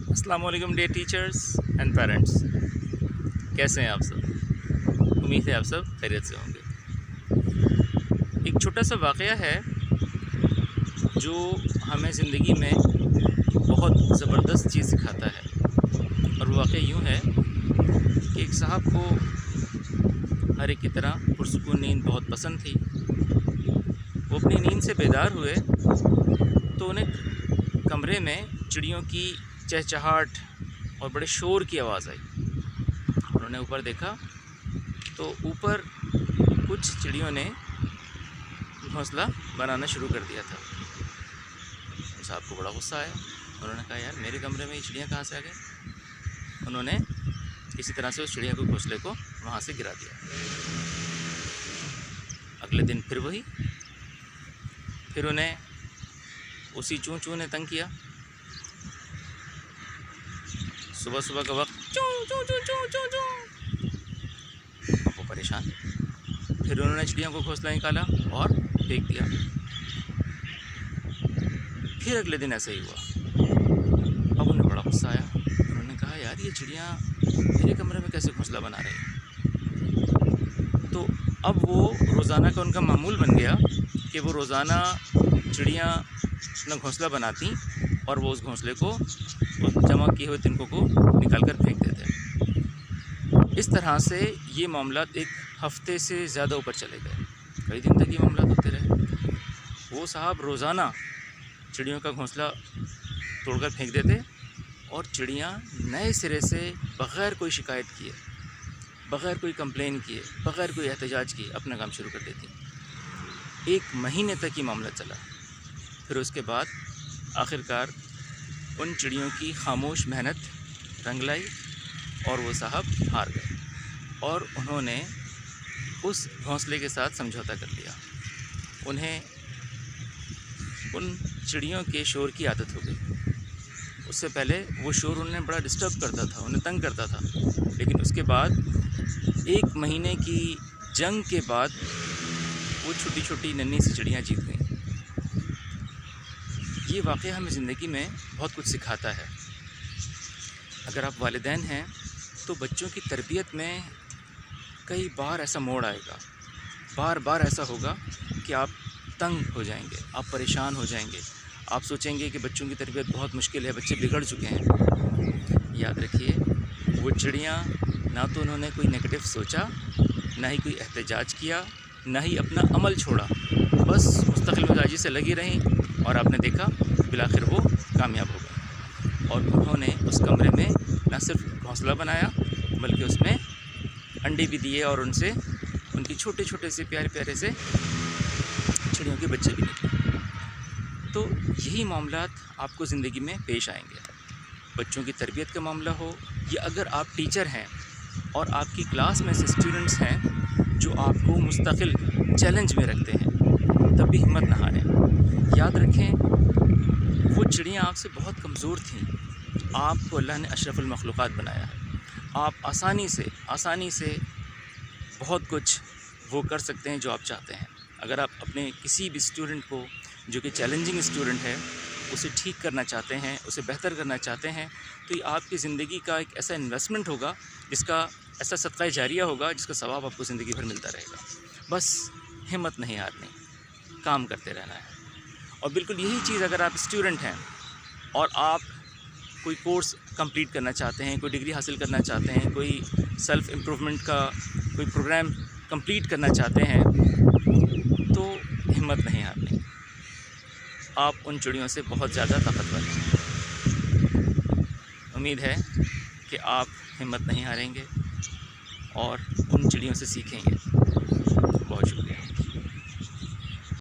السلام علیکم dear teachers and parents, کیسے ہیں آپ سب؟ امید ہے آپ سب خیریت سے ہوں گے۔ ایک چھوٹا سا واقعہ ہے جو ہمیں زندگی میں بہت زبردست چیز سکھاتا ہے، اور وہ واقعہ یوں ہے کہ ایک صاحب کو ہر ایک کی طرح پرسکون نیند بہت پسند تھی۔ وہ اپنی نیند سے بیدار ہوئے تو انہیں کمرے میں چڑیوں کی چہچہاہٹ اور بڑے شور کی آواز آئی۔ انہوں نے اوپر دیکھا تو اوپر کچھ چڑیوں نے گھونسلہ بنانا شروع کر دیا تھا۔ صاحب کو بڑا غصہ آیا۔ انہوں نے کہا، یار میرے کمرے میں یہ چڑیاں کہاں سے آ گئیں؟ انہوں نے کسی طرح سے اس چڑیا کے گھونسلے کو وہاں سے گرا دیا۔ اگلے دن پھر وہی، پھر انہیں اسی چوں چوں نے تنگ کیا۔ صبح صبح کا وقت چوں چوں چوں چوں چوں چوں، وہ پریشان۔ پھر انہوں نے چڑیوں کو گھونسلہ نکالا اور پھینک دیا۔ پھر اگلے دن ایسا ہی ہوا۔ اب انہیں بڑا غصہ آیا۔ انہوں نے کہا، یار یہ چڑیاں میرے کمرے میں کیسے گھونسلہ بنا رہی ہیں؟ تو اب وہ روزانہ کا ان کا معمول بن گیا کہ وہ روزانہ چڑیاں اپنا گھونسلہ بناتی اور وہ اس گھونسلے کو جمع کیے ہوئے تنکوں کو نکال کر پھینک دیتے۔ اس طرح سے یہ معاملات ایک ہفتے سے زیادہ اوپر چلے گئے۔ کئی دن تک یہ معاملات ہوتے رہے۔ وہ صاحب روزانہ چڑیوں کا گھونسلہ توڑ کر پھینک دیتے اور چڑیاں نئے سرے سے بغیر کوئی شکایت کیے، بغیر کوئی کمپلین کیے، بغیر کوئی احتجاج کیے اپنا کام شروع کر دیتی۔ 1 مہینے تک یہ معاملہ چلا۔ پھر اس کے بعد آخرکار ان چڑیوں کی خاموش محنت رنگ لائی اور وہ صاحب ہار گئے، اور انہوں نے اس گھونسلے کے ساتھ سمجھوتا کر لیا۔ انہیں ان چڑیوں کے شور کی عادت ہو گئی۔ اس سے پہلے وہ شور انہیں بڑا ڈسٹرب کرتا تھا، انہیں تنگ کرتا تھا، لیکن اس کے بعد 1 مہینے کی جنگ کے بعد وہ چھوٹی چھوٹی ننھی سی چڑیاں جیت گئیں۔ یہ واقعہ ہمیں زندگی میں بہت کچھ سکھاتا ہے۔ اگر آپ والدین ہیں تو بچوں کی تربیت میں کئی بار ایسا موڑ آئے گا، بار بار ایسا ہوگا کہ آپ تنگ ہو جائیں گے، آپ پریشان ہو جائیں گے، آپ سوچیں گے کہ بچوں کی تربیت بہت مشکل ہے، بچے بگڑ چکے ہیں۔ یاد رکھیے، وہ چڑیاں نہ تو انہوں نے کوئی نیگیٹو سوچا، نہ ہی کوئی احتجاج کیا، نہ ہی اپنا عمل چھوڑا، بس مستقل مزاجی سے لگی رہیں، اور آپ نے دیکھا بالآخر وہ کامیاب ہو گئے۔ اور انہوں نے اس کمرے میں نہ صرف گھونسلہ بنایا بلکہ اس میں انڈے بھی دیے، اور ان سے ان کی چھوٹے چھوٹے سے پیارے پیارے سے چڑیوں کے بچے بھی نکلے۔ تو یہی معاملات آپ کو زندگی میں پیش آئیں گے۔ بچوں کی تربیت کا معاملہ ہو، یا اگر آپ ٹیچر ہیں اور آپ کی کلاس میں سے اسٹوڈنٹس ہیں جو آپ کو مستقل چیلنج میں رکھتے ہیں، تب بھی ہمت نہ ہاریں۔ یاد رکھیں، وہ چڑیاں آپ سے بہت کمزور تھیں۔ آپ کو اللہ نے اشرف المخلوقات بنایا ہے۔ آپ آسانی سے بہت کچھ وہ کر سکتے ہیں جو آپ چاہتے ہیں۔ اگر آپ اپنے کسی بھی اسٹوڈنٹ کو جو کہ چیلنجنگ اسٹوڈنٹ ہے اسے ٹھیک کرنا چاہتے ہیں، اسے بہتر کرنا چاہتے ہیں، تو یہ آپ کی زندگی کا ایک ایسا انویسٹمنٹ ہوگا، جس کا ایسا صدقہ جاریہ ہوگا جس کا ثواب آپ کو زندگی بھر ملتا رہے گا۔ بس ہمت نہیں ہارنی، کام کرتے رہنا ہے۔ اور بالکل یہی چیز اگر آپ اسٹوڈنٹ ہیں اور آپ کوئی کورس کمپلیٹ کرنا چاہتے ہیں، کوئی ڈگری حاصل کرنا چاہتے ہیں، کوئی سیلف امپرومنٹ کا کوئی پروگرام کمپلیٹ کرنا چاہتے ہیں، تو ہمت نہیں ہارنی۔ آپ ان چڑیوں سے بہت زیادہ طاقتور ہیں۔ امید ہے کہ آپ ہمت نہیں ہاریں گے اور ان چڑیوں سے سیکھیں گے۔ بہت شکریہ۔